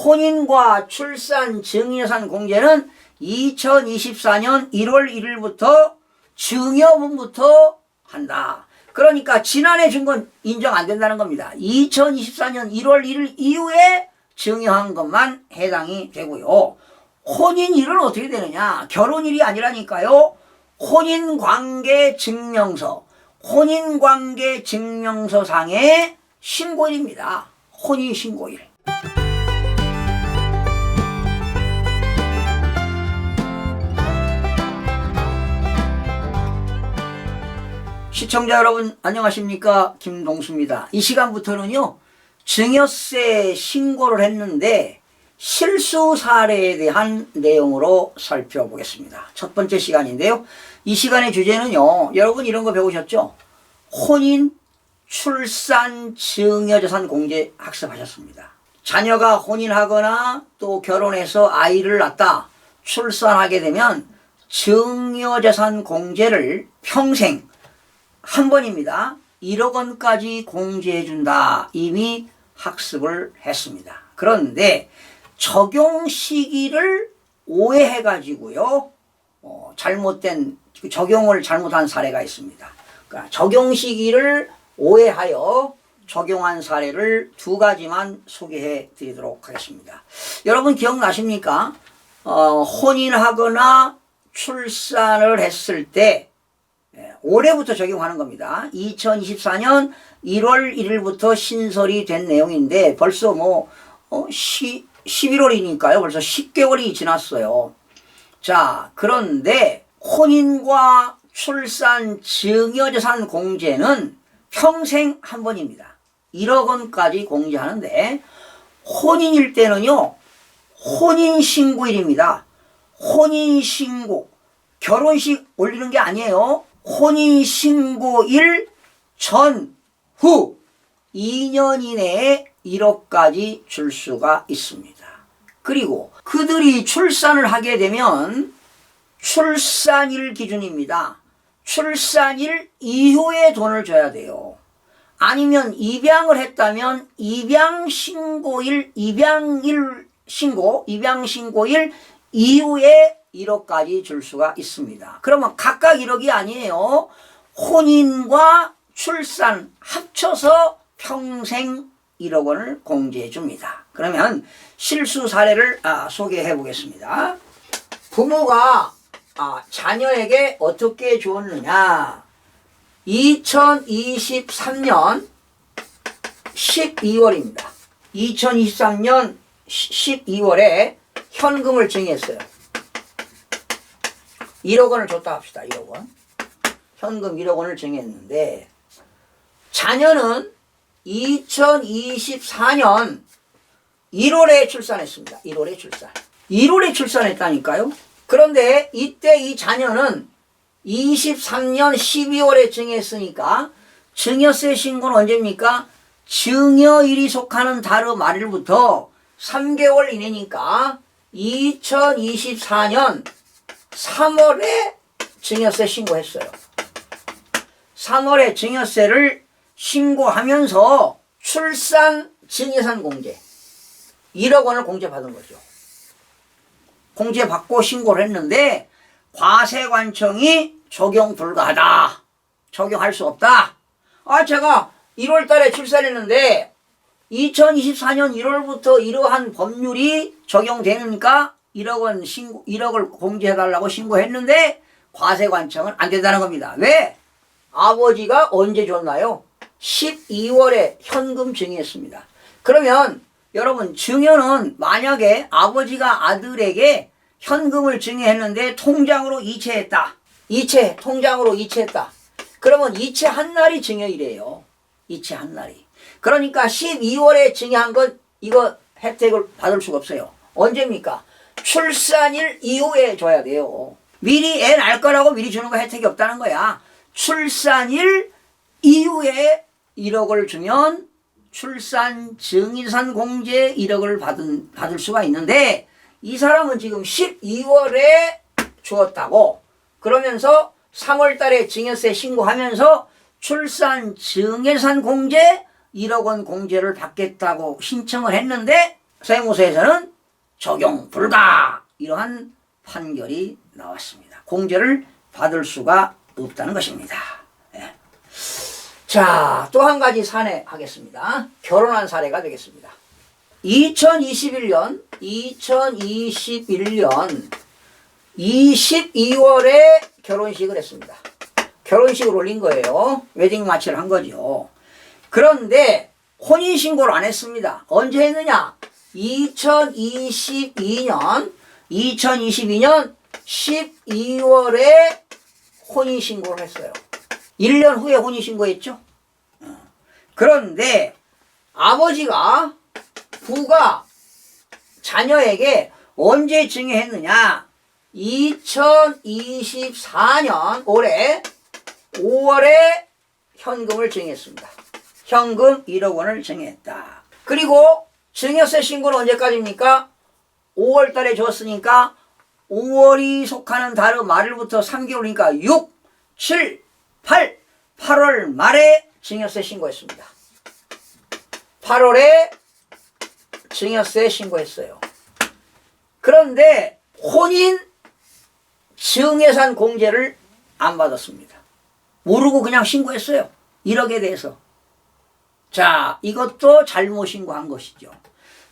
혼인과 출산 증여산 공제는 2024년 1월 1일부터 증여분부터 한다. 그러니까 지난해 준 건 인정 안 된다는 겁니다. 2024년 1월 1일 이후에 증여한 것만 해당이 되고요. 혼인일은 어떻게 되느냐? 결혼일이 아니라니까요. 혼인관계증명서, 혼인관계증명서상의 신고일입니다. 혼인신고일. 시청자 여러분 안녕하십니까? 김동수입니다. 이 시간부터는요, 증여세 신고를 했는데 실수 사례에 대한 내용으로 살펴보겠습니다. 첫 번째 시간인데요, 이 시간의 주제는요, 여러분 이런 거 배우셨죠? 혼인, 출산, 증여재산 공제 학습하셨습니다. 자녀가 혼인하거나 또 결혼해서 아이를 낳다 출산하게 되면 증여재산 공제를 평생 한 번입니다. 1억 원까지 공제해준다. 이미 학습을 했습니다. 그런데 적용 시기를 오해해가지고요, 잘못된, 적용을 잘못한 사례가 있습니다. 그러니까 적용 시기를 오해하여 적용한 사례를 두 가지만 소개해 드리도록 하겠습니다. 여러분 기억나십니까? 혼인하거나 출산을 했을 때 올해부터 적용하는 겁니다. 2024년 1월 1일부터 신설이 된 내용인데 벌써 11월이니까요. 벌써 10개월이 지났어요. 자, 그런데 혼인과 출산 증여재산 공제는 평생 한 번입니다. 1억 원까지 공제하는데 혼인일 때는요, 혼인신고일입니다. 혼인신고, 결혼식 올리는 게 아니에요. 혼인신고일 전후 2년 이내에 1억까지 줄 수가 있습니다. 그리고 그들이 출산을 하게 되면 출산일 기준입니다. 출산일 이후에 돈을 줘야 돼요. 아니면 입양을 했다면 입양신고일 이후에 1억까지 줄 수가 있습니다. 그러면 각각 1억이 아니에요. 혼인과 출산 합쳐서 평생 1억 원을 공제해 줍니다. 그러면 실수 사례를 소개해 보겠습니다. 부모가 자녀에게 어떻게 주었느냐. 2023년 12월입니다. 2023년 12월에 현금을 증여했어요. 1억 원을 줬다 합시다. 1억 원. 현금 1억 원을 증여했는데 자녀는 2024년 1월에 출산했습니다. 1월에 출산. 1월에 출산했다니까요. 그런데 이때 이 자녀는 23년 12월에 증여했으니까 증여세 신고는 언제입니까? 증여일이 속하는 달의 말일부터 3개월 이내니까 2024년 3월에 증여세 신고했어요. 3월에 증여세를 신고하면서 출산 증여산 공제 1억 원을 공제받은 거죠. 공제받고 신고를 했는데 과세관청이 적용 불가하다. 적용할 수 없다. 제가 1월 달에 출산했는데 2024년 1월부터 이러한 법률이 적용되니까 1억을 공제해달라고 신고했는데 과세관청은 안 된다는 겁니다. 왜? 아버지가 언제 줬나요? 12월에 현금 증여했습니다. 그러면 여러분 증여는 만약에 아버지가 아들에게 현금을 증여했는데 통장으로 이체했다. 통장으로 이체했다. 그러면 이체 한 날이 증여일이에요. 이체 한 날이. 그러니까 12월에 증여한 건 이거 혜택을 받을 수가 없어요. 언제입니까? 출산일 이후에 줘야 돼요. 미리 애 낳을 거라고 미리 주는 거 혜택이 없다는 거야. 출산일 이후에 1억을 주면 출산 증여산 공제 1억을 받을 수가 있는데 이 사람은 지금 12월에 주었다고 그러면서 3월 달에 증여세 신고하면서 출산 증여산 공제 1억 원 공제를 받겠다고 신청을 했는데 세무서에서는 적용 불가 이러한 판결이 나왔습니다. 공제를 받을 수가 없다는 것입니다. 예. 자, 또 한 가지 사례 하겠습니다. 결혼한 사례가 되겠습니다. 2021년 22월에 결혼식을 했습니다. 결혼식을 올린 거예요. 웨딩 마치를 한 거죠. 그런데 혼인신고를 안 했습니다. 언제 했느냐? 2022년 12월에 혼인신고를 했어요. 1년 후에 혼인신고했죠. 그런데 아버지가 부가 자녀에게 언제 증여했느냐? 2024년 올해 5월에 현금을 증여했습니다. 현금 1억 원을 증여했다. 그리고 증여세 신고는 언제까지입니까? 5월 달에 줬으니까 5월이 속하는 달의 말일부터 3개월이니까 6, 7, 8월 말에 증여세 신고했습니다. 8월에 증여세 신고했어요. 그런데 혼인 증여산 공제를 안 받았습니다. 모르고 그냥 신고했어요. 1억에 대해서. 자, 이것도 잘못 신고한 것이죠.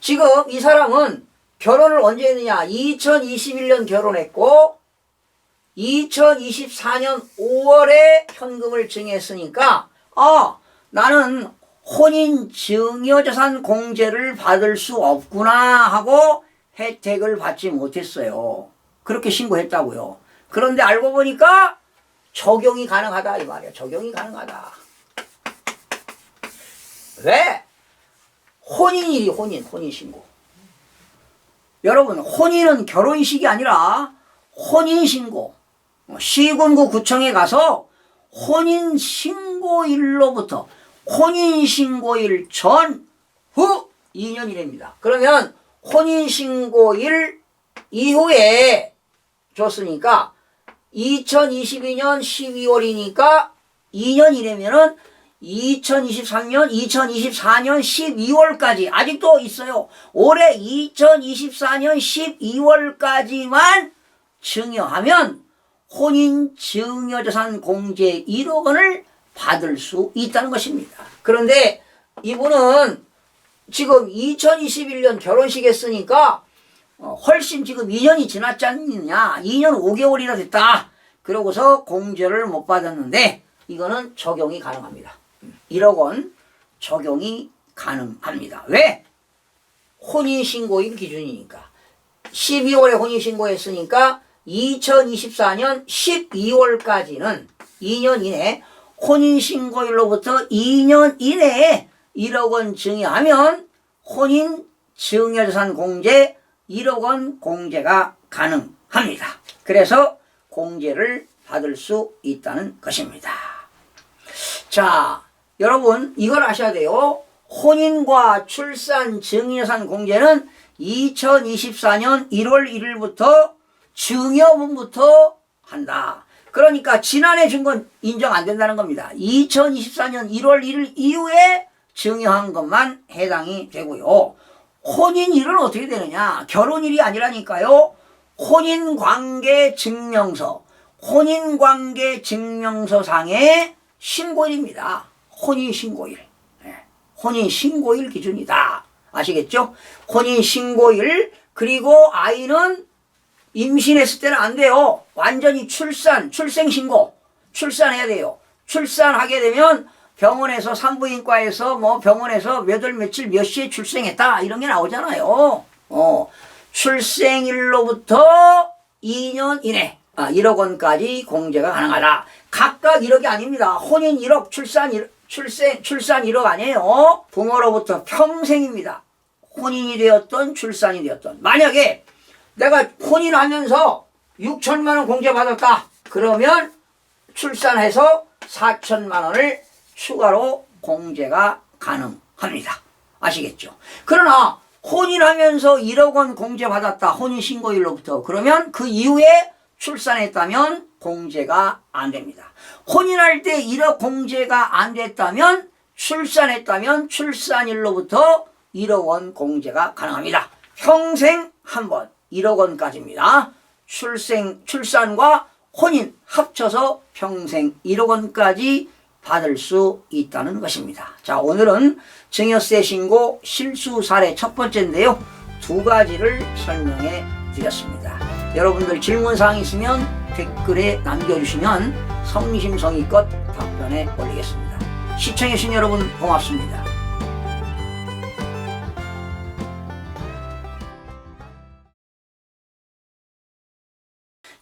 지금 이 사람은 결혼을 언제 했느냐? 2021년 결혼했고 2024년 5월에 현금을 증여했으니까 나는 혼인 증여자산 공제를 받을 수 없구나 하고 혜택을 받지 못했어요. 그렇게 신고했다고요. 그런데 알고 보니까 적용이 가능하다 이 말이야. 적용이 가능하다. 왜? 혼인일이 혼인신고. 여러분, 혼인은 결혼식이 아니라 혼인신고. 시군구 구청에 가서 혼인신고일로부터 혼인신고일 전, 후 2년이랍니다. 그러면 혼인신고일 이후에 줬으니까 2022년 12월이니까 2년이라면은 2023년, 2024년 12월까지 아직도 있어요. 올해 2024년 12월까지만 증여하면 혼인 증여자산 공제 1억 원을 받을 수 있다는 것입니다. 그런데 이분은 지금 2021년 결혼식 했으니까 훨씬 지금 2년이 지났지 않느냐. 2년 5개월이나 됐다. 그러고서 공제를 못 받았는데 이거는 적용이 가능합니다. 1억 원 적용이 가능합니다. 왜? 혼인신고일 기준이니까. 12월에 혼인신고했으니까 2024년 12월까지는 2년 이내 혼인신고일로부터 2년 이내에 1억 원 증여하면 혼인 증여자산 공제 1억 원 공제가 가능합니다. 그래서 공제를 받을 수 있다는 것입니다. 자, 여러분 이걸 아셔야 돼요. 혼인과 출산 증여자산 공제는 2024년 1월 1일부터 증여분부터 한다. 그러니까 지난해 준 건 인정 안 된다는 겁니다. 2024년 1월 1일 이후에 증여한 것만 해당이 되고요. 혼인일은 어떻게 되느냐? 결혼일이 아니라니까요. 혼인관계증명서, 혼인관계증명서상의 신고일입니다. 혼인신고일. 혼인신고일 기준이다. 아시겠죠? 혼인신고일. 그리고 아이는 임신했을 때는 안 돼요. 완전히 출생신고. 출산해야 돼요. 출산하게 되면 병원에서 산부인과에서 병원에서 몇 월 며칠 몇 시에 출생했다 이런 게 나오잖아요. 출생일로부터 2년 이내 1억 원까지 공제가 가능하다. 각각 1억이 아닙니다. 혼인 1억, 출산 1억 아니에요. 부모로부터 평생입니다. 혼인이 되었던 출산이 되었던. 만약에 내가 혼인하면서 6천만 원 공제 받았다. 그러면 출산해서 4천만 원을 추가로 공제가 가능합니다. 아시겠죠? 그러나 혼인하면서 1억 원 공제 받았다. 혼인신고일로부터. 그러면 그 이후에 출산했다면 공제가 안 됩니다. 혼인할 때 1억 공제가 안 됐다면 출산했다면 출산일로부터 1억 원 공제가 가능합니다. 평생 한 번 1억 원까지입니다. 출산과 혼인 합쳐서 평생 1억 원까지 받을 수 있다는 것입니다. 자, 오늘은 증여세 신고 실수 사례 첫 번째인데요. 두 가지를 설명해 드렸습니다. 여러분들 질문사항 있으면 댓글에 남겨주시면 성심성의껏 답변해 올리겠습니다. 시청해주신 여러분 고맙습니다.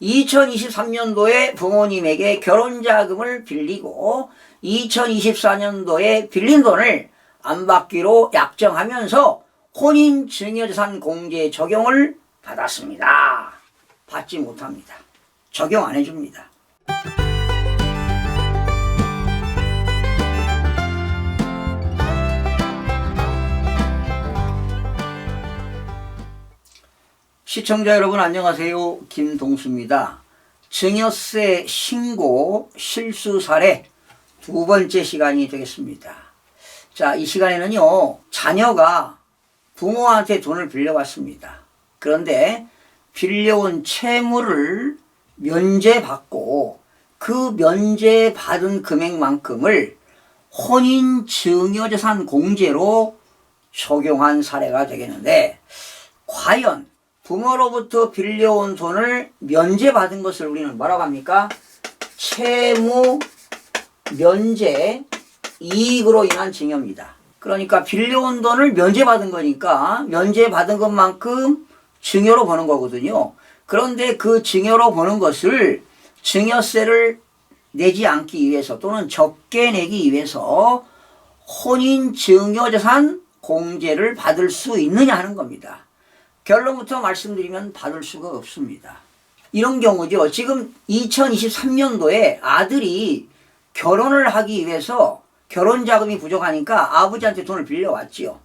2023년도에 부모님에게 결혼자금을 빌리고 2024년도에 빌린 돈을 안 받기로 약정하면서 혼인증여재산 공제 적용을 받았습니다. 받지 못합니다. 적용 안 해줍니다. 시청자 여러분 안녕하세요. 김동수입니다. 증여세 신고 실수 사례 두 번째 시간이 되겠습니다. 자, 이 시간에는요, 자녀가 부모한테 돈을 빌려왔습니다. 그런데 빌려온 채무를 면제받고 그 면제받은 금액만큼을 혼인증여재산 공제로 적용한 사례가 되겠는데, 과연 부모로부터 빌려온 돈을 면제받은 것을 우리는 뭐라고 합니까? 채무 면제 이익으로 인한 증여입니다. 그러니까 빌려온 돈을 면제받은 거니까 면제받은 것만큼 증여로 보는 거거든요. 그런데 그 증여로 보는 것을 증여세를 내지 않기 위해서 또는 적게 내기 위해서 혼인증여재산 공제를 받을 수 있느냐 하는 겁니다. 결론부터 말씀드리면 받을 수가 없습니다. 이런 경우죠. 지금 2023년도에 아들이 결혼을 하기 위해서 결혼자금이 부족하니까 아버지한테 돈을 빌려왔지요.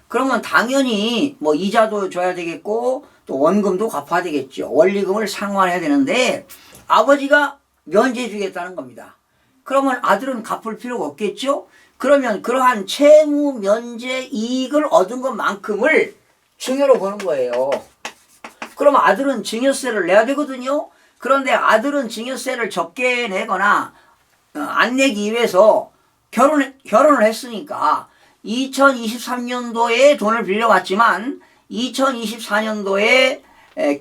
그러면 당연히 뭐 이자도 줘야 되겠고 또 원금도 갚아야 되겠죠. 원리금을 상환해야 되는데 아버지가 면제해 주겠다는 겁니다. 그러면 아들은 갚을 필요가 없겠죠. 그러면 그러한 채무 면제 이익을 얻은 것만큼을 증여로 보는 거예요. 그러면 아들은 증여세를 내야 되거든요. 그런데 아들은 증여세를 적게 내거나 안 내기 위해서 결혼을 했으니까 2023년도에 돈을 빌려왔지만 2024년도에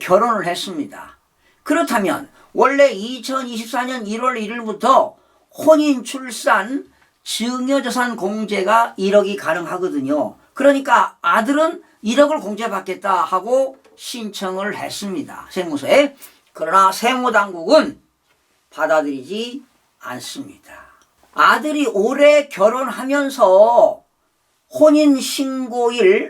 결혼을 했습니다. 그렇다면 원래 2024년 1월 1일부터 혼인 출산 증여재산 공제가 1억이 가능하거든요. 그러니까 아들은 1억을 공제받겠다 하고 신청을 했습니다. 세무서에. 그러나 세무당국은 받아들이지 않습니다. 아들이 올해 결혼하면서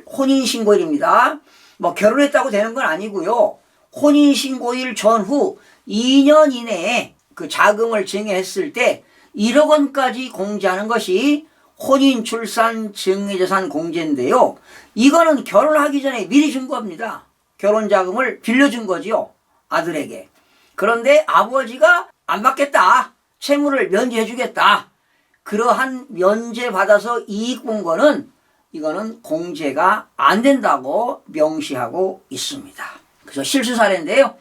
혼인신고일입니다. 뭐 결혼했다고 되는 건 아니고요. 혼인신고일 전후 2년 이내에 그 자금을 증여했을 때 1억 원까지 공제하는 것이 혼인출산 증여재산 공제인데요. 이거는 결혼하기 전에 미리 준 겁니다. 결혼자금을 빌려준 거지요. 아들에게. 그런데 아버지가 안 받겠다. 채무를 면제해 주겠다. 그러한 면제받아서 이익 본 거는 이거는 공제가 안 된다고 명시하고 있습니다. 그래서 실수 사례인데요.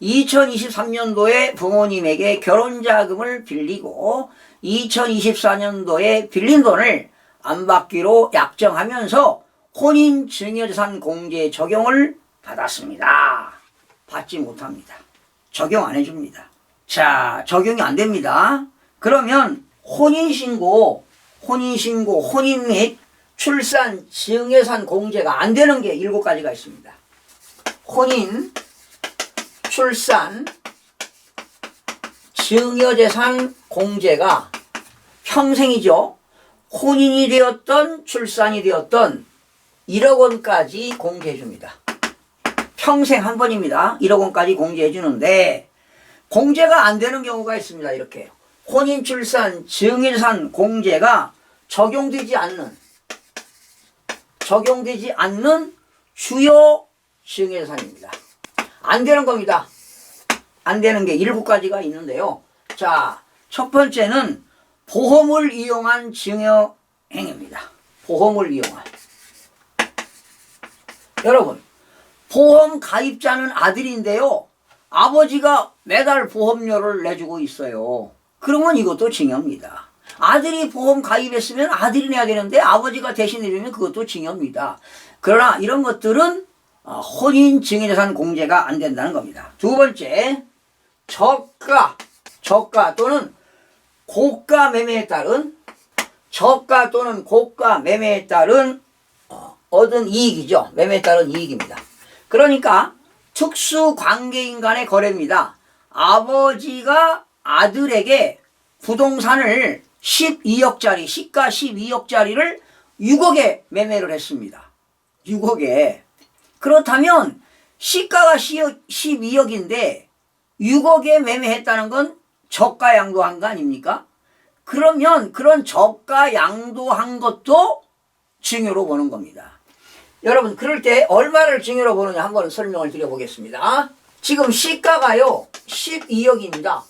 2023년도에 부모님에게 결혼자금을 빌리고 2024년도에 빌린 돈을 안 받기로 약정하면서 혼인증여재산 공제 적용을 받았습니다. 받지 못합니다. 적용 안 해줍니다. 자, 적용이 안 됩니다. 그러면 혼인신고, 혼인 및 출산 증여재산 공제가 안 되는 게 7가지가 있습니다. 혼인, 출산, 증여재산 공제가 평생이죠. 혼인이 되었던 출산이 되었던 1억 원까지 공제해 줍니다. 평생 한 번입니다. 1억 원까지 공제해 주는데 공제가 안 되는 경우가 있습니다. 이렇게 혼인, 출산, 증여재산 공제가 적용되지 않는 주요 증여재산입니다. 안 되는 겁니다. 안 되는 게 7가지가 있는데요. 자, 첫 번째는 보험을 이용한 증여행위입니다. 보험을 이용한. 여러분, 보험 가입자는 아들인데요. 아버지가 매달 보험료를 내주고 있어요. 그러면 이것도 징여입니다. 아들이 보험 가입했으면 아들이 내야 되는데 아버지가 대신 내주면 그것도 징여입니다. 그러나 이런 것들은 혼인 증여재산 공제가 안 된다는 겁니다. 두 번째, 저가 또는 고가 매매에 따른 저가 또는 고가 매매에 따른 얻은 이익이죠. 매매에 따른 이익입니다. 그러니까 특수관계인 간의 거래입니다. 아버지가 아들에게 부동산을 12억짜리, 시가 12억짜리를 6억에 매매를 했습니다. 6억에. 그렇다면 시가가 12억인데 6억에 매매했다는 건 저가 양도한 거 아닙니까? 그러면 그런 저가 양도한 것도 증여로 보는 겁니다. 여러분, 그럴 때 얼마를 증여로 보느냐 한번 설명을 드려보겠습니다. 지금 시가가요 12억입니다.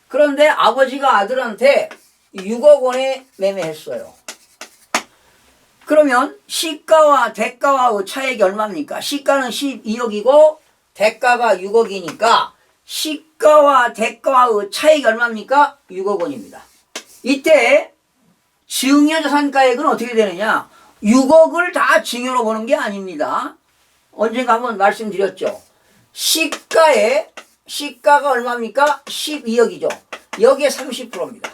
그런데 아버지가 아들한테 6억 원에 매매했어요. 그러면 시가와 대가와의 차액이 얼마입니까? 시가는 12억이고 대가가 6억이니까 시가와 대가와의 차액이 얼마입니까? 6억 원입니다. 이때 증여재산가액은 어떻게 되느냐? 6억을 다 증여로 보는 게 아닙니다. 언젠가 한번 말씀드렸죠. 시가가 얼마입니까? 12억이죠. 여기에 30%입니다.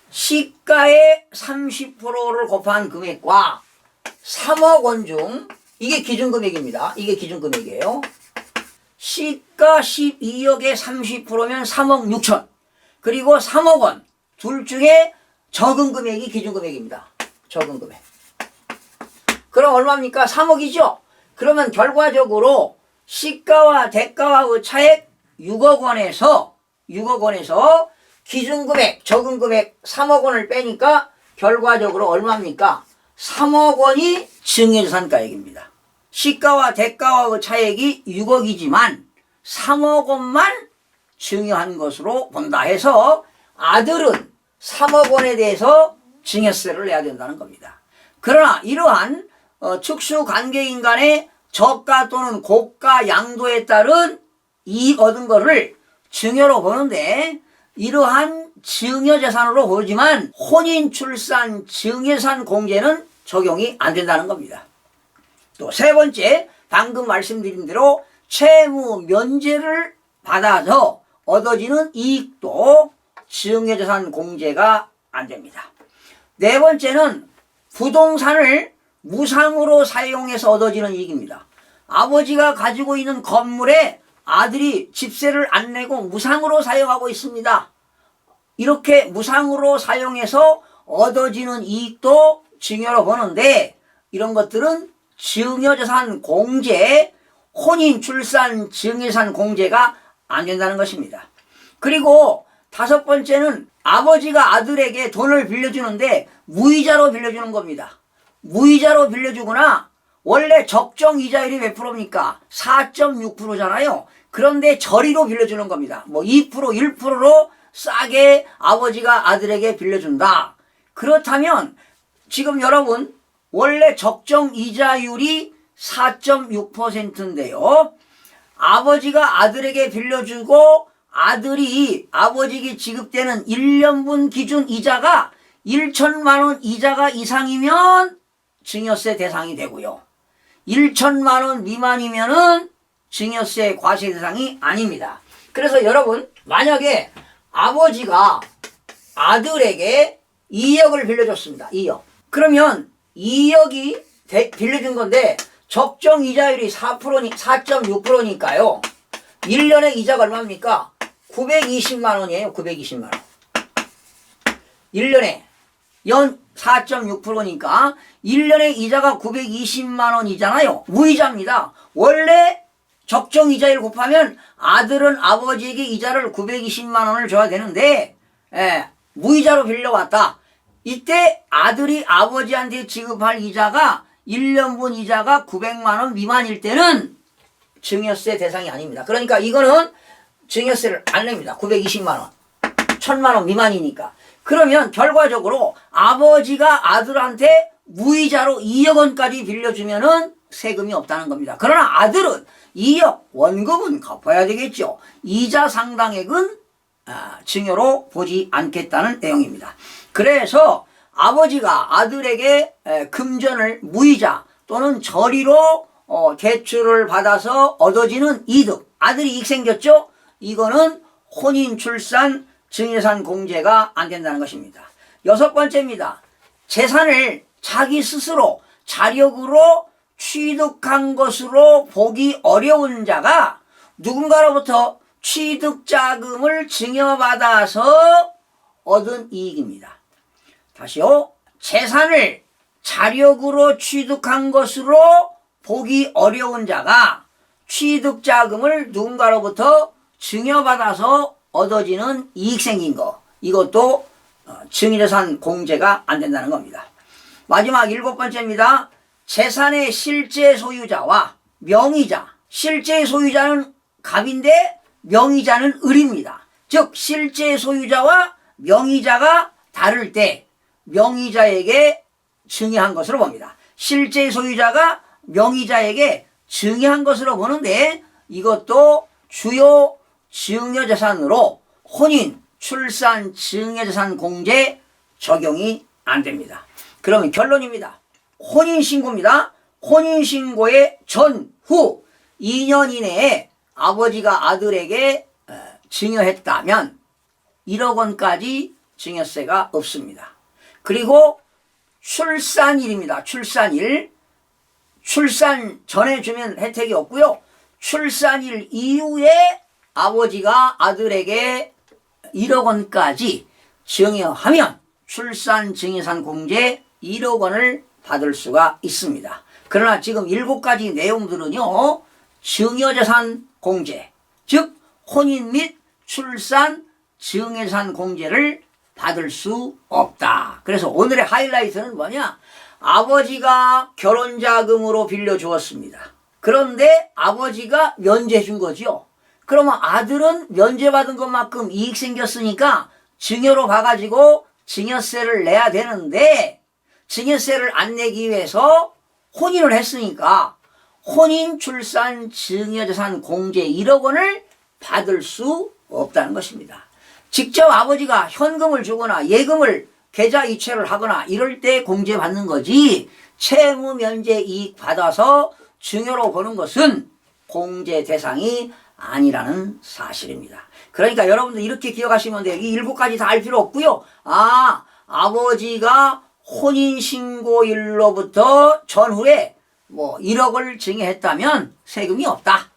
시가의 30%를 곱한 금액과 3억 원 중 이게 기준금액입니다. 이게 기준금액이에요. 시가 12억의 30%면 3억 6천. 그리고 3억 원. 둘 중에 적은 금액이 기준금액입니다. 적은 금액. 그럼 얼마입니까? 3억이죠? 그러면 결과적으로 시가와 대가와의 차액 6억 원에서 기준금액, 적은 금액 3억 원을 빼니까 결과적으로 얼마입니까? 3억 원이 증여재산가액입니다. 시가와 대가와의 차액이 6억이지만 3억 원만 증여한 것으로 본다 해서 아들은 3억 원에 대해서 증여세를 내야 된다는 겁니다. 그러나 이러한 특수관계인 간의 저가 또는 고가 양도에 따른 이익 얻은 거를 증여로 보는데 이러한 증여재산으로 보지만 혼인, 출산, 증여재산 공제는 적용이 안 된다는 겁니다. 또 세 번째, 방금 말씀드린 대로 채무 면제를 받아서 얻어지는 이익도 증여재산 공제가 안 됩니다. 네 번째는 부동산을 무상으로 사용해서 얻어지는 이익입니다. 아버지가 가지고 있는 건물에 아들이 집세를 안 내고 무상으로 사용하고 있습니다. 이렇게 무상으로 사용해서 얻어지는 이익도 증여로 보는데 이런 것들은 증여재산 공제, 혼인, 출산, 증여재산 공제가 안 된다는 것입니다. 그리고 다섯 번째는 아버지가 아들에게 돈을 빌려주는데 무이자로 빌려주는 겁니다. 무이자로 빌려주거나 원래 적정 이자율이 몇 프로입니까? 4.6%잖아요. 그런데 저리로 빌려주는 겁니다. 뭐 2%, 1%로 싸게 아버지가 아들에게 빌려준다. 그렇다면 지금 여러분 원래 적정 이자율이 4.6%인데요. 아버지가 아들에게 빌려주고 아들이 아버지에게 지급되는 1년분 기준 이자가 1천만 원 이자가 이상이면 증여세 대상이 되고요. 1천만 원 미만이면은 증여세 과세 대상이 아닙니다. 그래서 여러분 만약에 아버지가 아들에게 2억을 빌려줬습니다. 2억. 그러면 2억이 빌려준 건데 적정 이자율이 4.6%니까요. 1년에 이자가 얼마입니까? 920만 원이에요. 920만 원. 1년에 연 4.6%니까 1년에 이자가 920만 원이잖아요. 무이자입니다. 원래 적정 이자율 곱하면 아들은 아버지에게 이자를 920만 원을 줘야 되는데 무이자로 빌려왔다. 이때 아들이 아버지한테 지급할 이자가 1년분 이자가 900만 원 미만일 때는 증여세 대상이 아닙니다. 그러니까 이거는 증여세를 안 냅니다. 920만 원. 1000만 원 미만이니까. 그러면 결과적으로 아버지가 아들한테 무이자로 2억 원까지 빌려주면은 세금이 없다는 겁니다. 그러나 아들은 2억 원금은 갚아야 되겠죠. 이자 상당액은 증여로 보지 않겠다는 내용입니다. 그래서 아버지가 아들에게 금전을 무이자 또는 저리로 대출을 받아서 얻어지는 이득, 아들이 이익 생겼죠? 이거는 혼인, 출산, 증여재산 공제가 안 된다는 것입니다. 6번째입니다. 재산을 자기 스스로 자력으로 취득한 것으로 보기 어려운 자가 누군가로부터 취득자금을 증여받아서 얻은 이익입니다. 다시요. 재산을 자력으로 취득한 것으로 보기 어려운 자가 취득자금을 누군가로부터 증여받아서 얻어지는 이익 생긴 거, 이것도 증여재산 공제가 안 된다는 겁니다. 마지막 7번째입니다. 재산의 실제 소유자와 명의자, 실제 소유자는 갑인데 명의자는 을입니다. 즉 실제 소유자와 명의자가 다를 때 명의자에게 증여한 것으로 봅니다. 실제 소유자가 명의자에게 증여한 것으로 보는데 이것도 주요 증여재산으로 혼인, 출산, 증여재산 공제 적용이 안 됩니다. 그러면 결론입니다. 혼인신고입니다. 혼인신고의 전후 2년 이내에 아버지가 아들에게 증여했다면 1억 원까지 증여세가 없습니다. 그리고 출산일입니다. 출산일. 출산 전에 주면 혜택이 없고요. 출산일 이후에 아버지가 아들에게 1억 원까지 증여하면 출산 증여산 공제 1억 원을 받을 수가 있습니다. 그러나 지금 7가지 내용들은요. 증여재산 공제, 즉 혼인 및 출산 증여재산 공제를 받을 수 없다. 그래서 오늘의 하이라이트는 뭐냐? 아버지가 결혼자금으로 빌려주었습니다. 그런데 아버지가 면제해 준 거죠. 그러면 아들은 면제받은 것만큼 이익 생겼으니까 증여로 가가지고 증여세를 내야 되는데 증여세를 안 내기 위해서 혼인을 했으니까 혼인, 출산, 증여재산 공제 1억 원을 받을 수 없다는 것입니다. 직접 아버지가 현금을 주거나 예금을 계좌 이체를 하거나 이럴 때 공제받는 거지 채무 면제 이익 받아서 증여로 보는 것은 공제 대상이 아니라는 사실입니다. 그러니까 여러분들 이렇게 기억하시면 돼요. 이 7가지 다 알 필요 없고요. 아버지가 혼인신고일로부터 전후에 1억을 증여했다면 세금이 없다.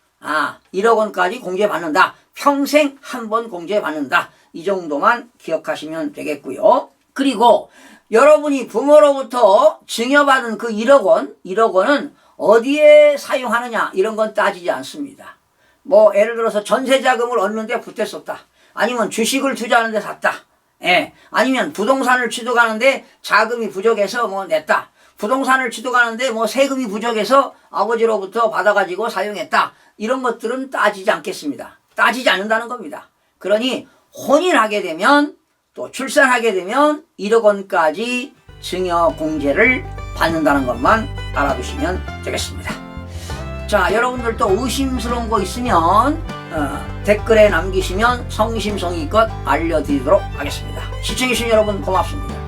1억 원까지 공제받는다. 평생 한 번 공제받는다. 이 정도만 기억하시면 되겠고요. 그리고 여러분이 부모로부터 증여받은 그 1억 원은 어디에 사용하느냐 이런 건 따지지 않습니다. 예를 들어서 전세자금을 얻는데 보탰었다. 아니면 주식을 투자하는데 샀다. 아니면 부동산을 취득하는데 자금이 부족해서 냈다. 부동산을 취득하는데 세금이 부족해서 아버지로부터 받아가지고 사용했다. 이런 것들은 따지지 않겠습니다. 따지지 않는다는 겁니다. 그러니 혼인하게 되면 또 출산하게 되면 1억 원까지 증여 공제를 받는다는 것만 알아두시면 되겠습니다. 자, 여러분들도 의심스러운 거 있으면 댓글에 남기시면 성심성의껏 알려드리도록 하겠습니다. 시청해주신 여러분 고맙습니다.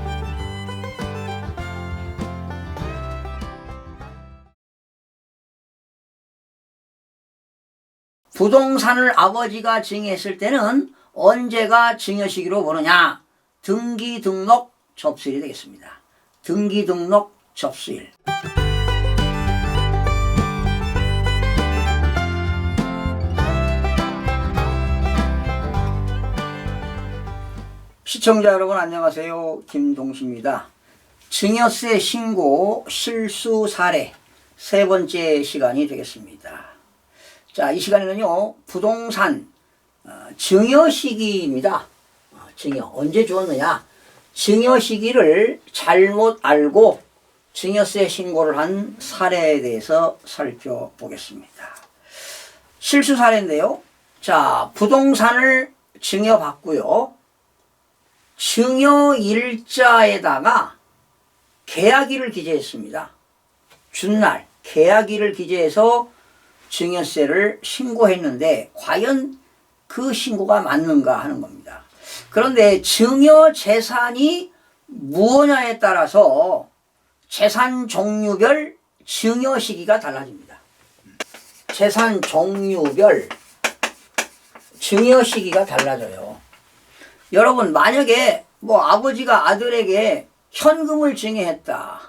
부동산을 아버지가 증여했을 때는 언제가 증여 시기로 보느냐? 등기 등록 접수일이 되겠습니다. 등기 등록 접수일. 시청자 여러분 안녕하세요. 김동수입니다. 증여세 신고 실수 사례 3번째 시간이 되겠습니다. 자, 이 시간에는요 부동산 증여 시기입니다. 증여 언제 주었느냐? 증여 시기를 잘못 알고 증여세 신고를 한 사례에 대해서 살펴보겠습니다. 실수 사례인데요. 자, 부동산을 증여받고요. 증여일자에다가 계약일을 기재했습니다. 준날 계약일을 기재해서 증여세를 신고했는데 과연 그 신고가 맞는가 하는 겁니다. 그런데 증여 재산이 무엇냐에 따라서 재산 종류별 증여 시기가 달라집니다. 재산 종류별 증여 시기가 달라져요. 여러분, 만약에 뭐 아버지가 아들에게 현금을 증여했다.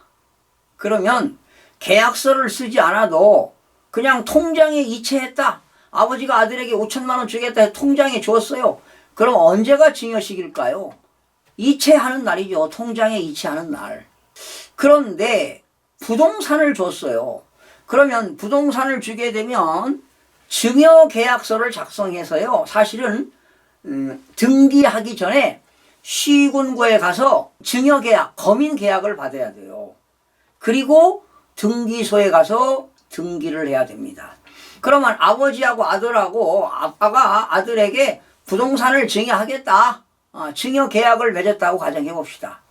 그러면 계약서를 쓰지 않아도 그냥 통장에 이체했다. 아버지가 아들에게 5천만 원 주겠다 해서 통장에 줬어요. 그럼 언제가 증여 시기일까요? 이체하는 날이죠. 통장에 이체하는 날. 그런데 부동산을 줬어요. 그러면 부동산을 주게 되면 증여계약서를 작성해서요. 사실은 등기하기 전에 시군구에 가서 증여계약, 검인계약을 받아야 돼요. 그리고 등기소에 가서 등기를 해야 됩니다. 그러면 아버지하고 아들하고 아빠가 아들에게 부동산을 증여하겠다. 증여계약을 맺었다고 가정해 봅시다.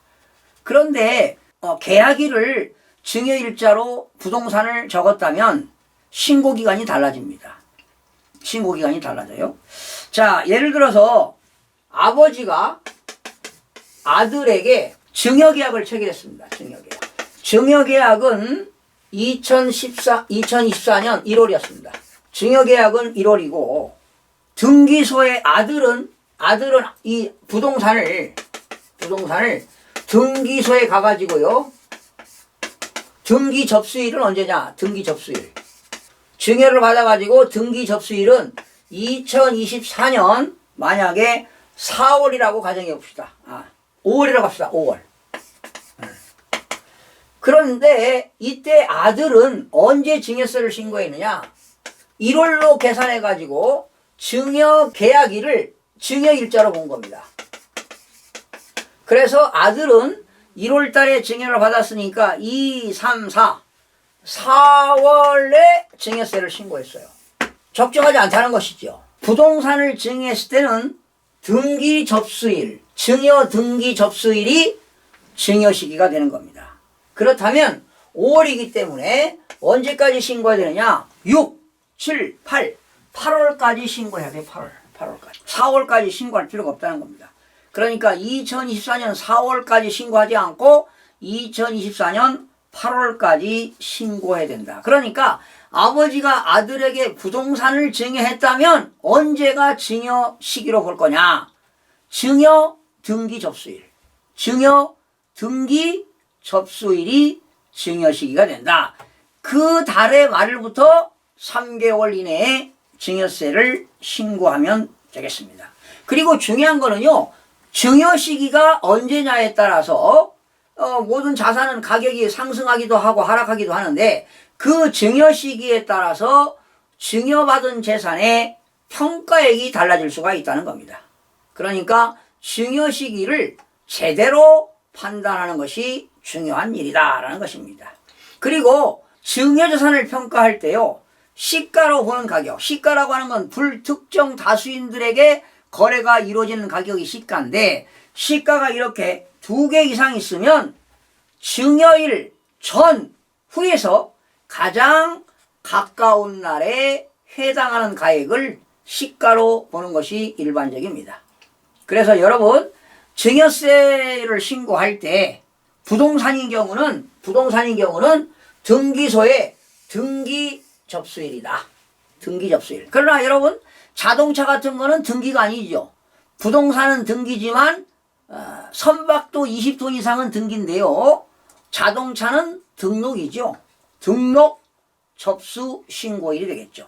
그런데 계약일을 증여일자로 부동산을 적었다면 신고기간이 달라집니다. 신고기간이 달라져요. 자, 예를 들어서 아버지가 아들에게 증여계약을 체결했습니다. 증여계약. 증여계약은 2024년 1월이었습니다. 증여계약은 1월이고 등기소에 아들은 이 부동산을 등기소에 가가지고요. 등기 접수일은 언제냐? 등기 접수일. 증여를 받아가지고 등기 접수일은 2024년 만약에 4월이라고 가정해 봅시다. 5월이라고 합시다. 5월. 그런데 이때 아들은 언제 증여세를 신고했느냐? 1월로 계산해가지고 증여계약일을 증여일자로 본 겁니다. 그래서 아들은 1월 달에 증여를 받았으니까 2, 3, 4월에 증여세를 신고했어요. 적정하지 않다는 것이죠. 부동산을 증여했을 때는 등기 접수일, 증여 등기 접수일이 증여 시기가 되는 겁니다. 그렇다면 5월이기 때문에 언제까지 신고해야 되느냐? 6, 7, 8월까지 신고해야 돼요. 8월까지. 4월까지 신고할 필요가 없다는 겁니다. 그러니까 2024년 4월까지 신고하지 않고 2024년 8월까지 신고해야 된다. 그러니까 아버지가 아들에게 부동산을 증여했다면 언제가 증여 시기로 볼 거냐? 증여 등기 접수일. 증여 등기 접수일이 증여 시기가 된다. 그 달의 말일부터 3개월 이내에 증여세를 신고하면 되겠습니다. 그리고 중요한 거는요. 증여 시기가 언제냐에 따라서 모든 자산은 가격이 상승하기도 하고 하락하기도 하는데 그 증여 시기에 따라서 증여받은 재산의 평가액이 달라질 수가 있다는 겁니다. 그러니까 증여 시기를 제대로 판단하는 것이 중요한 일이다라는 것입니다. 그리고 증여재산을 평가할 때요. 시가로 보는 가격, 시가라고 하는 건 불특정 다수인들에게 거래가 이루어지는 가격이 시가인데 시가가 이렇게 2개 이상 있으면 증여일 전, 후에서 가장 가까운 날에 해당하는 가액을 시가로 보는 것이 일반적입니다. 그래서 여러분 증여세를 신고할 때 부동산인 경우는 등기소에 등기 접수일이다. 등기 접수일. 그러나 여러분 자동차 같은 거는 등기가 아니죠. 부동산은 등기지만 선박도 20톤 이상은 등기인데요. 자동차는 등록이죠. 등록 접수 신고일이 되겠죠.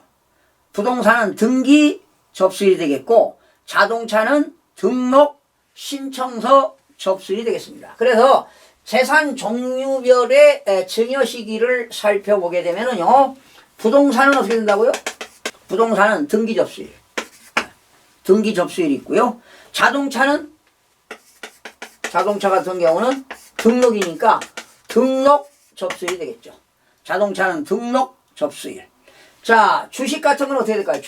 부동산은 등기 접수일이 되겠고 자동차는 등록 신청서 접수일이 되겠습니다. 그래서 재산 종류별의 증여 시기를 살펴보게 되면은요. 부동산은 어떻게 된다고요? 부동산은 등기 접수일. 등기 접수일이 있고요. 자동차 같은 경우는 등록이니까 등록 접수일이 되겠죠. 자동차는 등록 접수일. 자, 주식 같은 건 어떻게 될까요?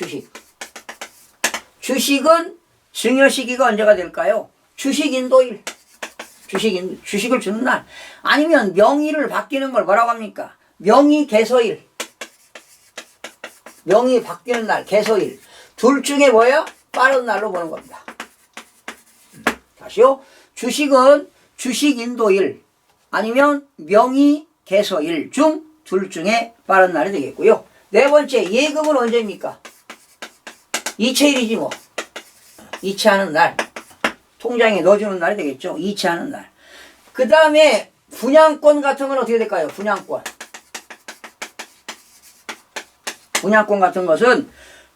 주식은 증여 시기가 언제가 될까요? 주식인도일. 주식을 주는 날. 아니면 명의를 바뀌는 걸 뭐라고 합니까? 명의 개소일. 명의 바뀌는 날, 개소일. 둘 중에 뭐예요? 빠른 날로 보는 겁니다. 다시요. 주식은 주식인도일 아니면 명의 개소일 중 둘 중에 빠른 날이 되겠고요. 네 번째, 예금은 언제입니까? 이체일이지 뭐. 이체하는 날. 통장에 넣어주는 날이 되겠죠. 이체하는 날. 그 다음에 분양권 같은 건 어떻게 될까요? 분양권. 분양권 같은 것은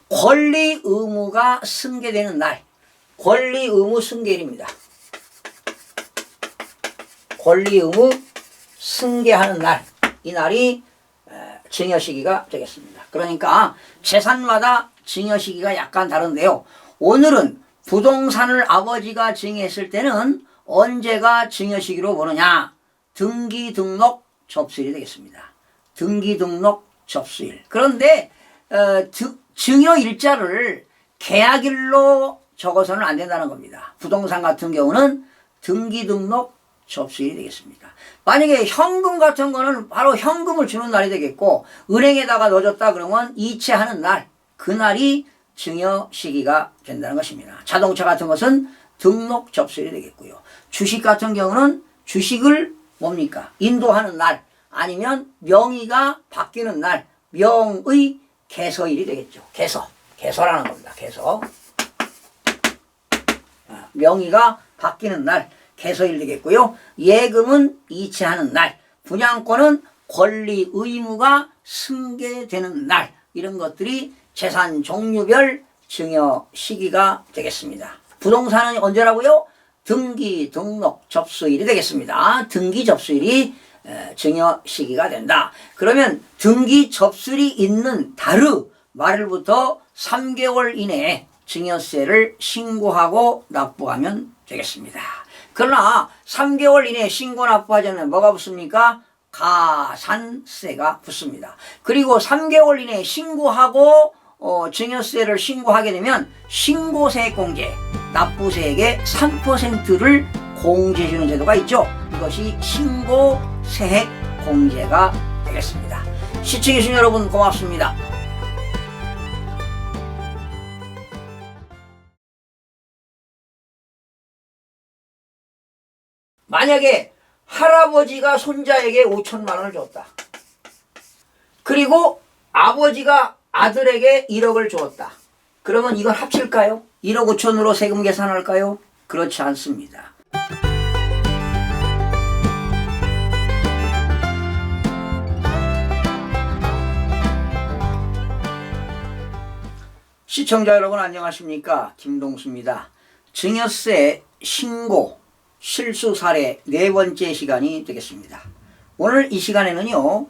권리 의무가 승계되는 날. 권리 의무 승계일입니다. 권리 의무 승계하는 날. 이 날이 증여 시기가 되겠습니다. 그러니까 재산마다 증여 시기가 약간 다른데요. 오늘은 부동산을 아버지가 증여했을 때는 언제가 증여 시기로 보느냐? 등기 등록 접수일이 되겠습니다. 등기 등록 접수일. 그런데 증여 일자를 계약일로 적어서는 안 된다는 겁니다. 부동산 같은 경우는 등기 등록 접수일이 되겠습니다. 만약에 현금 같은 거는 바로 현금을 주는 날이 되겠고, 은행에다가 넣어줬다 그러면 이체하는 날, 그날이 증여 시기가 된다는 것입니다. 자동차 같은 것은 등록 접수일이 되겠고요. 주식 같은 경우는 주식을 뭡니까? 인도하는 날, 아니면 명의가 바뀌는 날, 명의 개서일이 되겠죠. 개서라는 겁니다. 개서. 명의가 바뀌는 날, 개서일 되겠고요. 예금은 이체하는 날, 분양권은 권리 의무가 승계되는 날, 이런 것들이 재산 종류별 증여 시기가 되겠습니다. 부동산은 언제라고요? 등기 등록 접수일이 되겠습니다. 등기 접수일이 증여 시기가 된다. 그러면 등기 접수일이 있는 말일부터 3개월 이내에 증여세를 신고하고 납부하면 되겠습니다. 그러나 3개월 이내에 신고 납부하지 않으면 뭐가 붙습니까? 가산세가 붙습니다. 그리고 3개월 이내에 신고하고 증여세를 신고하게 되면 신고세액공제, 납부세액의 3%를 공제해주는 제도가 있죠. 이것이 신고세액공제가 되겠습니다. 시청해주신 여러분 고맙습니다. 만약에 할아버지가 손자에게 5천만 원을 줬다. 그리고 아버지가 아들에게 1억을 주었다. 그러면 이걸 합칠까요? 1억 5천으로 세금 계산할까요? 그렇지 않습니다. 시청자 여러분 안녕하십니까? 김동수입니다. 증여세 신고 실수 사례 네 번째 시간이 되겠습니다. 오늘 이 시간에는요,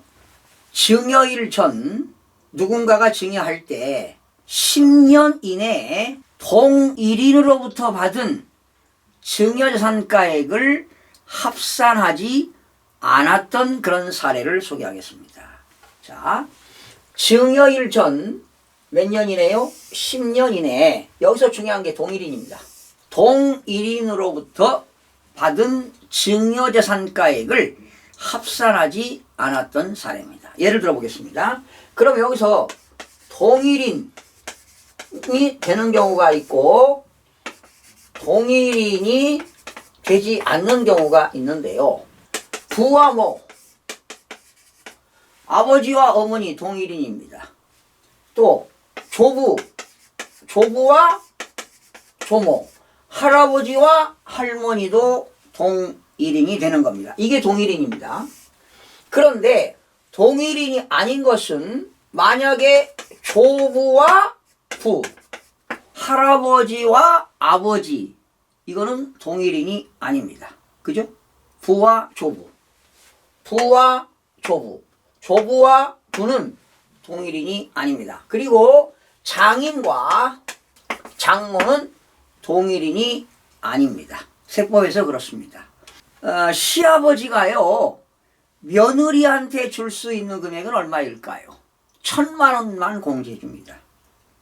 증여일 전 누군가가 증여할 때 10년 이내에 동일인으로부터 받은 증여재산가액을 합산하지 않았던 그런 사례를 소개하겠습니다. 자, 증여일 전 몇 년이네요? 10년 이내에. 여기서 중요한 게 동일인입니다. 동일인으로부터 받은 증여재산가액을 합산하지 않았던 사례입니다. 예를 들어 보겠습니다. 그럼 여기서 동일인이 되는 경우가 있고 동일인이 되지 않는 경우가 있는데요. 부와 모, 아버지와 어머니 동일인입니다. 또 조부와 조모, 할아버지와 할머니도 동일인이 되는 겁니다. 이게 동일인입니다. 그런데 동일인이 아닌 것은 만약에 조부와 부, 할아버지와 아버지, 이거는 동일인이 아닙니다. 그죠? 부와 조부, 부와 조부, 조부와 부는 동일인이 아닙니다. 그리고 장인과 장모는 동일인이 아닙니다. 세법에서 그렇습니다. 시아버지가요, 며느리한테 줄 수 있는 금액은 얼마일까요? 1,000만 원만 공제해 줍니다.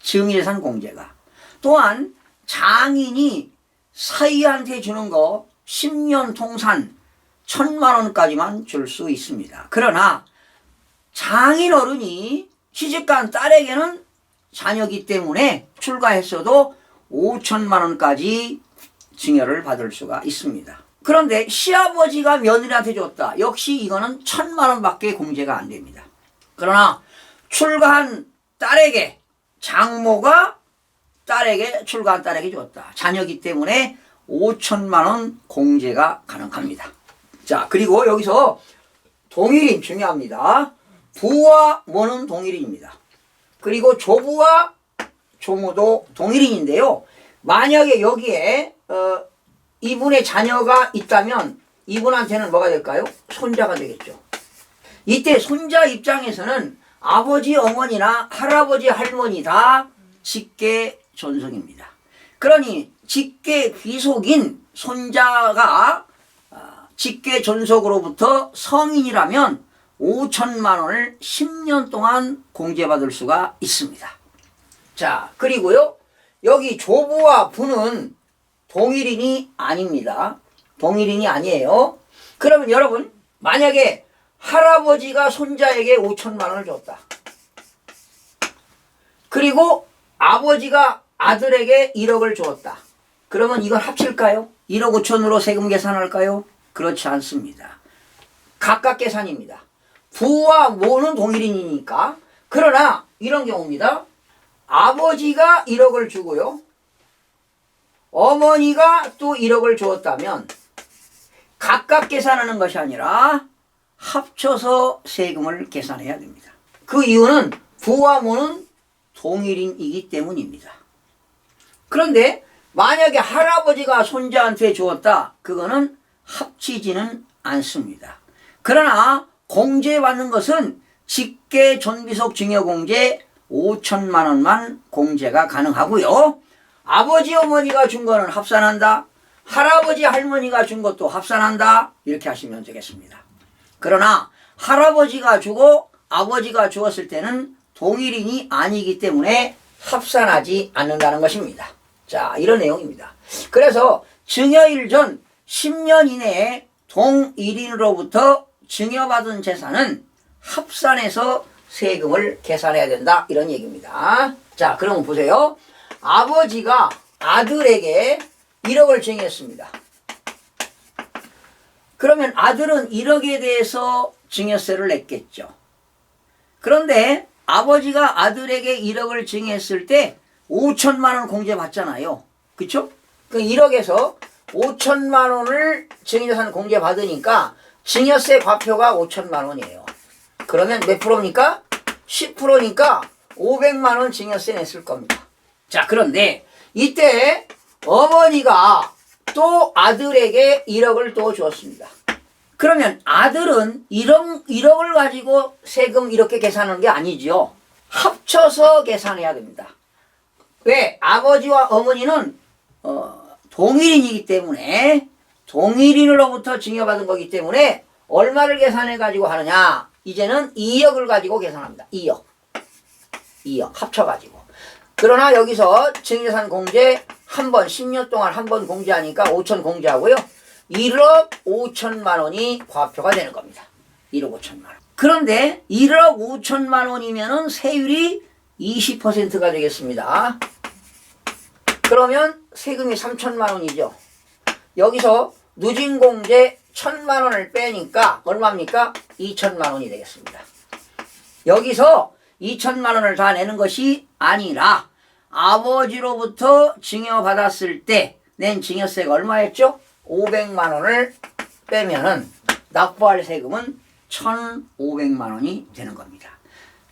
증여재산 공제가. 또한 장인이 사위한테 주는 거 10년 통산 1,000만 원까지만 줄 수 있습니다. 그러나 장인 어른이 시집간 딸에게는 자녀기 때문에 출가했어도 5천만 원까지 증여를 받을 수가 있습니다. 그런데 시아버지가 며느리한테 줬다. 역시 이거는 1,000만 원밖에 공제가 안 됩니다. 그러나 출가한 딸에게 장모가 출가한 딸에게 줬다. 자녀기 때문에 5천만 원 공제가 가능합니다. 자, 그리고 여기서 동일인 중요합니다. 부와 모는 동일인입니다. 그리고 조부와 조모도 동일인인데요. 만약에 여기에 이분의 자녀가 있다면 이분한테는 뭐가 될까요? 손자가 되겠죠. 이때 손자 입장에서는 아버지, 어머니나 할아버지, 할머니 다 직계 존속입니다. 그러니 직계 귀속인 손자가 직계 존속으로부터 성인이라면 5천만 원을 10년 동안 공제받을 수가 있습니다. 자, 그리고요, 여기 조부와 부는 동일인이 아닙니다. 동일인이 아니에요. 그러면 여러분, 만약에 할아버지가 손자에게 5천만 원을 줬다. 그리고 아버지가 아들에게 1억을 주었다. 그러면 이걸 합칠까요? 1억 5천으로 세금 계산할까요? 그렇지 않습니다. 각각 계산입니다. 부와 모는 동일인이니까. 그러나 이런 경우입니다. 아버지가 1억을 주고요, 어머니가 또 1억을 주었다면 각각 계산하는 것이 아니라 합쳐서 세금을 계산해야 됩니다. 그 이유는 부와 모는 동일인이기 때문입니다. 그런데 만약에 할아버지가 손자한테 주었다. 그거는 합치지는 않습니다. 그러나 공제받는 것은 직계 존비속 증여공제 5천만 원만 공제가 가능하고요. 아버지, 어머니가 준 거는 합산한다. 할아버지, 할머니가 준 것도 합산한다. 이렇게 하시면 되겠습니다. 그러나 할아버지가 주고 아버지가 주었을 때는 동일인이 아니기 때문에 합산하지 않는다는 것입니다. 자, 이런 내용입니다. 그래서 증여일 전 10년 이내에 동일인으로부터 증여받은 재산은 합산해서 세금을 계산해야 된다. 이런 얘기입니다. 자, 그럼 보세요. 아버지가 아들에게 1억을 증여했습니다. 그러면 아들은 1억에 대해서 증여세를 냈겠죠. 그런데 아버지가 아들에게 1억을 증여했을 때 5천만 원 공제받잖아요. 그쵸? 그 1억에서 5천만 원을 증여재산 공제받으니까 증여세 과표가 5천만 원이에요. 그러면 몇 프로입니까? 10%니까 500만 원 증여세 냈을 겁니다. 자, 그런데 이때 어머니가 또 아들에게 1억을 또 주었습니다. 그러면 아들은 1억을 가지고 세금 이렇게 계산하는 게 아니죠. 합쳐서 계산해야 됩니다. 왜? 아버지와 어머니는 동일인이기 때문에 동일인으로부터 증여받은 거기 때문에 얼마를 계산해 가지고 하느냐? 이제는 2억을 가지고 계산합니다. 2억 합쳐가지고. 그러나 여기서 증여재산 공제 한 번 10년 동안 한 번 공제하니까 5천 공제하고요. 1억 5천만 원이 과표가 되는 겁니다. 1억 5천만 원. 그런데 1억 5천만 원이면은 세율이 20%가 되겠습니다. 그러면 세금이 3천만 원이죠. 여기서 누진공제 1,000만 원을 빼니까 얼마입니까? 2천만 원이 되겠습니다. 여기서 2천만 원을 다 내는 것이 아니라 아버지로부터 증여받았을 때 낸 증여세가 얼마였죠? 500만 원을 빼면은 납부할 세금은 1,500만 원이 되는 겁니다.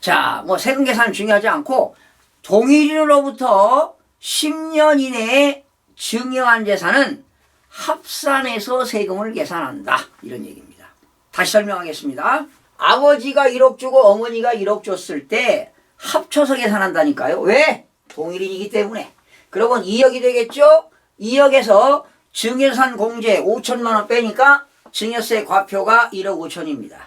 자, 뭐 세금 계산 중요하지 않고 동일인으로부터 10년 이내에 증여한 재산은 합산해서 세금을 계산한다. 이런 얘기입니다. 다시 설명하겠습니다. 아버지가 1억 주고 어머니가 1억 줬을 때 합쳐서 계산한다니까요. 왜? 동일인이기 때문에. 그러면 2억이 되겠죠? 2억에서 증여재산 공제 5천만 원 빼니까 증여세 과표가 1억 5천입니다.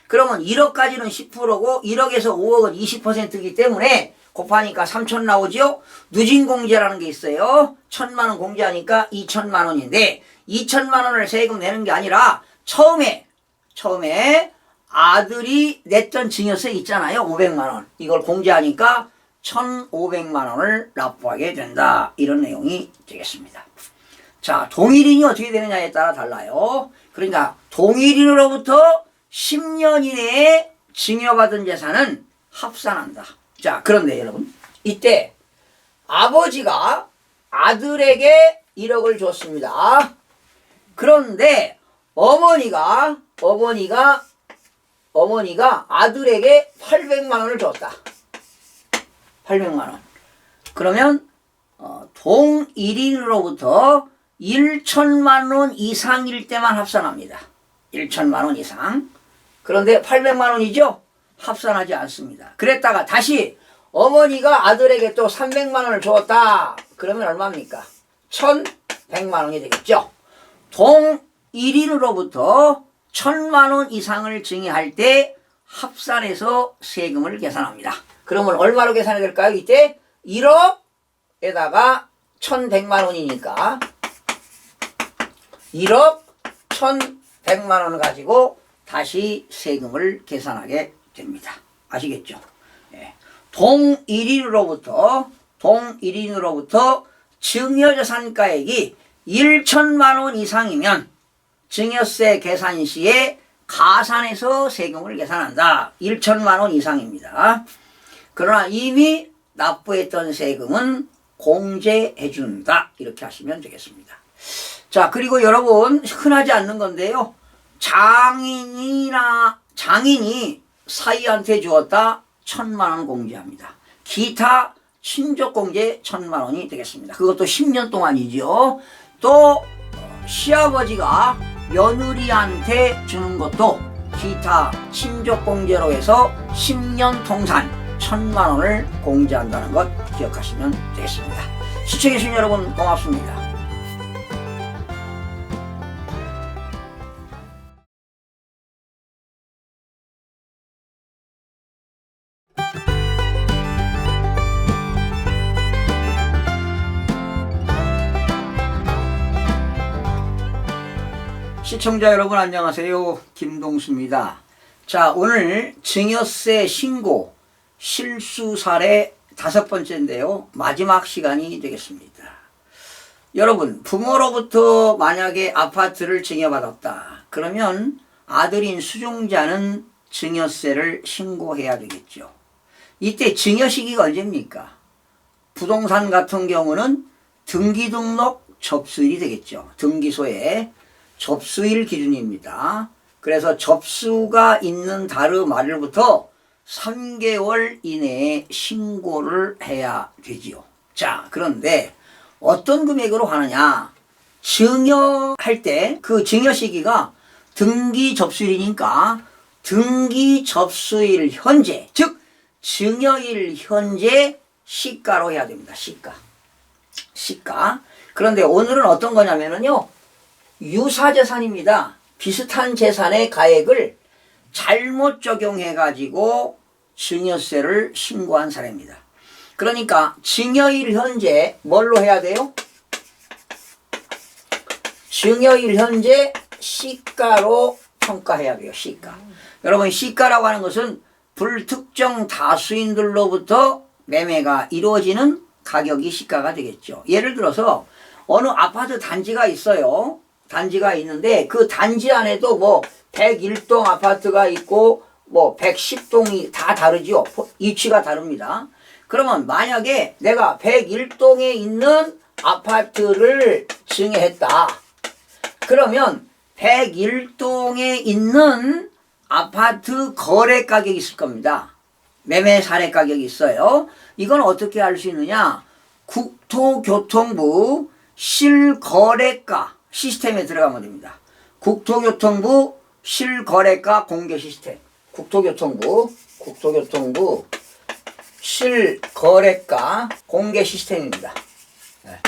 그러면 1억까지는 10%고 1억에서 5억은 20%이기 때문에 곱하니까 3천 나오죠? 누진공제라는 게 있어요. 1,000만 원 공제하니까 2천만 원인데 2천만 원을 세금 내는 게 아니라 처음에 아들이 냈던 증여세 있잖아요. 500만 원. 이걸 공제하니까 1,500만 원을 납부하게 된다. 이런 내용이 되겠습니다. 자, 동일인이 어떻게 되느냐에 따라 달라요. 그러니까 동일인으로부터 10년 이내에 증여받은 재산은 합산한다. 자, 그런데 여러분, 이때 아버지가 아들에게 1억을 줬습니다. 그런데 어머니가 아들에게 800만 원을 줬다. 800만 원. 그러면 동일인으로부터 1천만 원 이상일 때만 합산합니다. 1천만 원 이상. 그런데 800만 원이죠? 합산하지 않습니다. 그랬다가 다시 어머니가 아들에게 또 300만 원을 줬다. 그러면 얼마입니까? 1,100만 원이 되겠죠. 동일인으로부터 1,000만 원 이상을 증여할 때 합산해서 세금을 계산합니다. 그러면 얼마로 계산이 될까요? 이때 1억에다가 1,100만 원이니까 1억 1,100만 원을 가지고 다시 세금을 계산하게 됩니다. 아시겠죠? 예. 동일인으로부터 증여재산가액이 1천만 원 이상이면 증여세 계산 시에 가산해서 세금을 계산한다. 1천만 원 이상입니다. 그러나 이미 납부했던 세금은 공제해준다. 이렇게 하시면 되겠습니다. 자, 그리고 여러분 흔하지 않는 건데요. 장인이 사위한테 주었다. 1,000만 원 공제합니다. 기타 친족 공제 1,000만 원이 되겠습니다. 그것도 10년 동안이죠. 또 시아버지가 며느리한테 주는 것도 기타 친족 공제로 해서 10년 통산 1,000만 원을 공제한다는 것 기억하시면 되겠습니다. 시청해주신 여러분 고맙습니다. 시청자 여러분 안녕하세요. 김동수입니다. 자, 오늘 증여세 신고 실수 사례 5번째인데요. 마지막 시간이 되겠습니다. 여러분, 부모로부터 만약에 아파트를 증여받았다. 그러면 아들인 수종자는 증여세를 신고해야 되겠죠. 이때 증여 시기가 언제입니까? 부동산 같은 경우는 등기등록 접수일이 되겠죠. 등기소에 접수일 기준입니다. 그래서 접수가 있는 달의 말일부터 3개월 이내에 신고를 해야 되지요. 자, 그런데 어떤 금액으로 하느냐? 증여할 때 그 증여 시기가 등기 접수일이니까 등기 접수일 현재, 즉 증여일 현재 시가로 해야 됩니다. 시가. 그런데 오늘은 어떤 거냐면요. 유사재산입니다. 비슷한 재산의 가액을 잘못 적용해가지고 증여세를 신고한 사례입니다. 그러니까 증여일 현재 뭘로 해야 돼요? 증여일 현재 시가로 평가해야 돼요. 시가. 여러분, 시가라고 하는 것은 불특정 다수인들로부터 매매가 이루어지는 가격이 시가가 되겠죠. 예를 들어서 어느 아파트 단지가 있어요. 단지가 있는데 그 단지 안에도 뭐 101동 아파트가 있고 뭐 110동이 다 다르죠. 위치가 다릅니다. 그러면 만약에 내가 101동에 있는 아파트를 증여했다. 그러면 101동에 있는 아파트 거래 가격이 있을 겁니다. 매매 사례 가격이 있어요. 이건 어떻게 알 수 있느냐? 국토교통부 실거래가 시스템에 들어가면 됩니다. 국토교통부 실거래가 공개 시스템. 국토교통부 실거래가 공개 시스템입니다. 네.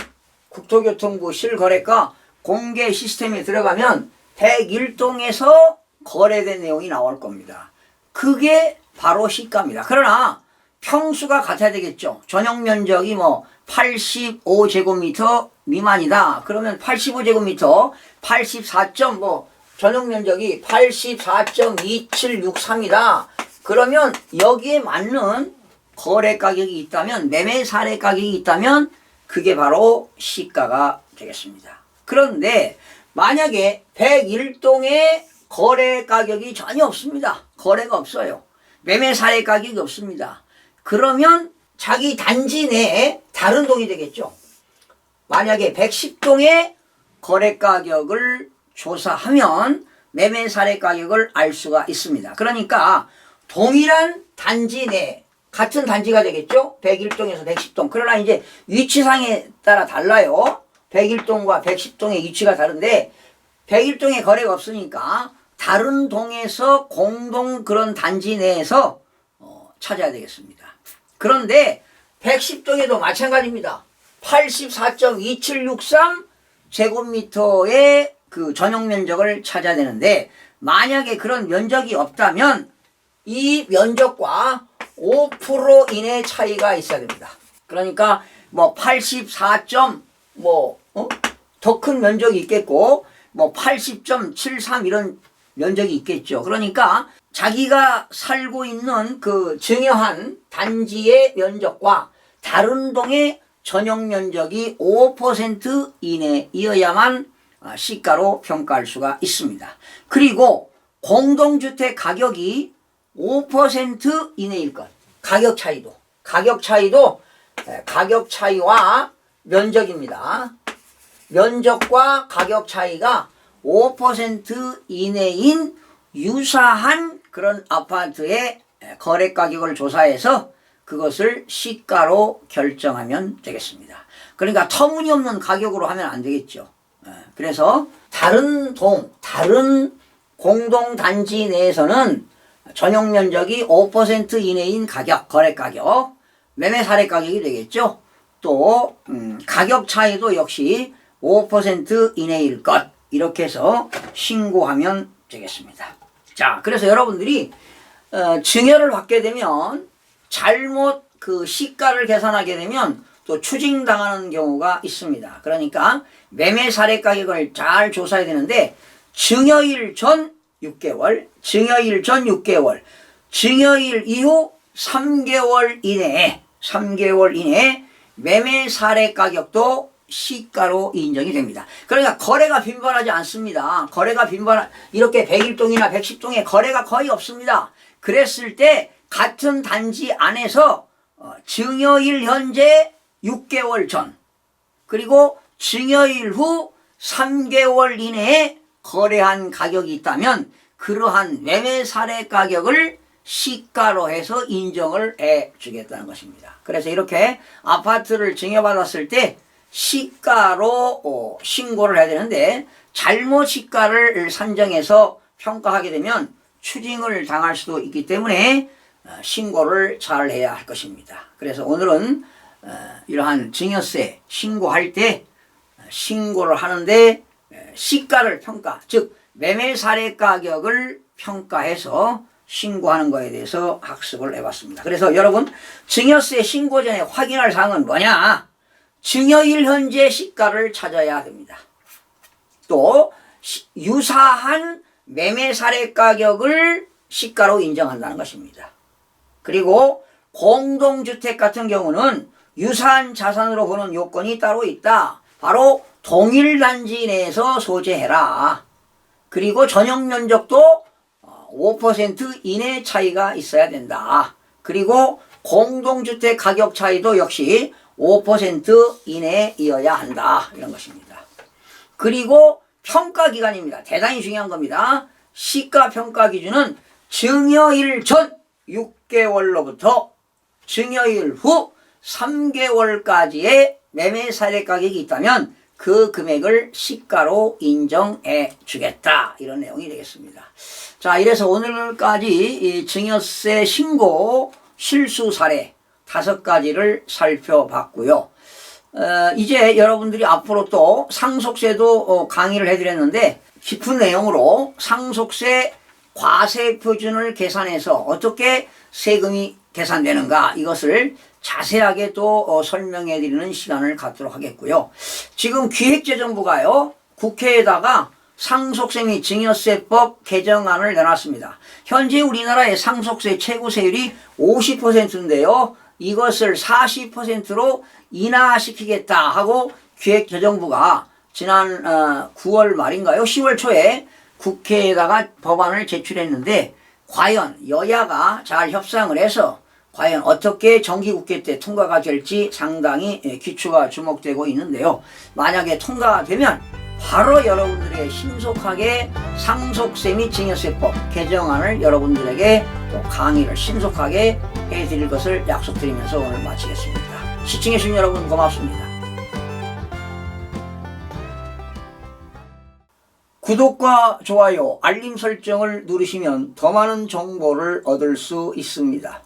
국토교통부 실거래가 공개 시스템에 들어가면 101동에서 거래된 내용이 나올 겁니다. 그게 바로 시가입니다. 그러나 평수가 같아야 되겠죠. 전용 면적이 뭐 85제곱미터 미만이다. 그러면 85제곱미터 84점 뭐 전용 면적이 84.2763이다. 그러면 여기에 맞는 거래 가격이 있다면, 매매 사례 가격이 있다면 그게 바로 시가가 되겠습니다. 그런데 만약에 101동에 거래 가격이 전혀 없습니다. 거래가 없어요. 매매 사례 가격이 없습니다. 그러면 자기 단지 내에 다른 동이 되겠죠. 만약에 110동의 거래 가격을 조사하면 매매 사례 가격을 알 수가 있습니다. 그러니까 동일한 단지 내 같은 단지가 되겠죠. 101동에서 110동. 그러나 이제 위치상에 따라 달라요. 101동과 110동의 위치가 다른데 101동에 거래가 없으니까 다른 동에서 공동 그런 단지 내에서 찾아야 되겠습니다. 그런데 110동에도 마찬가지입니다. 84.2763 제곱미터의 그 전용 면적을 찾아야 되는데 만약에 그런 면적이 없다면 이 면적과 5% 이내 차이가 있어야 됩니다. 그러니까 뭐 84. 더 큰 면적이 있겠고 뭐 80.73 이런 면적이 있겠죠. 그러니까 자기가 살고 있는 그 증여한 단지의 면적과 다른 동의 전용 면적이 5% 이내이어야만 시가로 평가할 수가 있습니다. 그리고 공동주택 가격이 5% 이내일 것. 가격 차이와 면적입니다. 면적과 가격 차이가 5% 이내인 유사한 그런 아파트의 거래 가격을 조사해서 그것을 시가로 결정하면 되겠습니다. 그러니까 터무니없는 가격으로 하면 안 되겠죠. 그래서 다른 공동단지 내에서는 전용 면적이 5% 이내인 가격, 거래 가격, 매매 사례 가격이 되겠죠. 또 가격 차이도 역시 5% 이내일 것, 이렇게 해서 신고하면 되겠습니다. 자, 그래서 여러분들이 증여를 받게 되면 잘못 그 시가를 계산하게 되면 또 추징당하는 경우가 있습니다. 그러니까 매매 사례 가격을 잘 조사해야 되는데 증여일 전 6개월, 증여일 전 6개월, 증여일 이후 3개월 이내에 매매 사례 가격도 시가로 인정이 됩니다. 그러니까 거래가 빈번하지 않습니다. 이렇게 101동이나 110동에 거래가 거의 없습니다. 그랬을 때 같은 단지 안에서 증여일 현재 6개월 전 그리고 증여일 후 3개월 이내에 거래한 가격이 있다면 그러한 매매 사례 가격을 시가로 해서 인정을 해 주겠다는 것입니다. 그래서 이렇게 아파트를 증여받았을 때 시가로 신고를 해야 되는데 잘못 시가를 산정해서 평가하게 되면 추징을 당할 수도 있기 때문에 신고를 잘 해야 할 것입니다. 그래서 오늘은 이러한 증여세 신고할 때 신고를 하는데 시가를 평가, 즉 매매 사례 가격을 평가해서 신고하는 것에 대해서 학습을 해봤습니다. 그래서 여러분 증여세 신고 전에 확인할 사항은 뭐냐? 증여일 현재 시가를 찾아야 됩니다. 또 유사한 매매 사례 가격을 시가로 인정한다는 것입니다. 그리고 공동주택 같은 경우는 유사한 자산으로 보는 요건이 따로 있다. 바로 동일 단지 내에서 소재해라. 그리고 전용 면적도 5% 이내 차이가 있어야 된다. 그리고 공동주택 가격 차이도 역시 5% 이내이어야 한다. 이런 것입니다. 그리고 평가 기간입니다. 대단히 중요한 겁니다. 시가 평가 기준은 증여일 전 6개월로부터 증여일 후 3개월까지의 매매 사례 가격이 있다면 그 금액을 시가로 인정해 주겠다. 이런 내용이 되겠습니다. 자, 이래서 오늘까지 이 증여세 신고 실수 사례 5가지를 살펴봤고요. 이제 여러분들이 앞으로 또 상속세도 강의를 해드렸는데 깊은 내용으로 상속세 과세 표준을 계산해서 어떻게 세금이 계산되는가 이것을 자세하게 또 설명해 드리는 시간을 갖도록 하겠고요. 지금 기획재정부가요 국회에다가 상속세 및 증여세법 개정안을 내놨습니다. 현재 우리나라의 상속세 최고세율이 50%인데요. 이것을 40%로 인하시키겠다 하고 기획재정부가 지난 9월 말인가요? 10월 초에 국회에다가 법안을 제출했는데 과연 여야가 잘 협상을 해서 과연 어떻게 정기국회 때 통과가 될지 상당히 기추가 주목되고 있는데요. 만약에 통과가 되면 바로 여러분들에게 신속하게 상속세 및 증여세법 개정안을 여러분들에게 또 강의를 신속하게 해드릴 것을 약속드리면서 오늘 마치겠습니다. 시청해주신 여러분 고맙습니다. 구독과 좋아요, 알림 설정을 누르시면 더 많은 정보를 얻을 수 있습니다.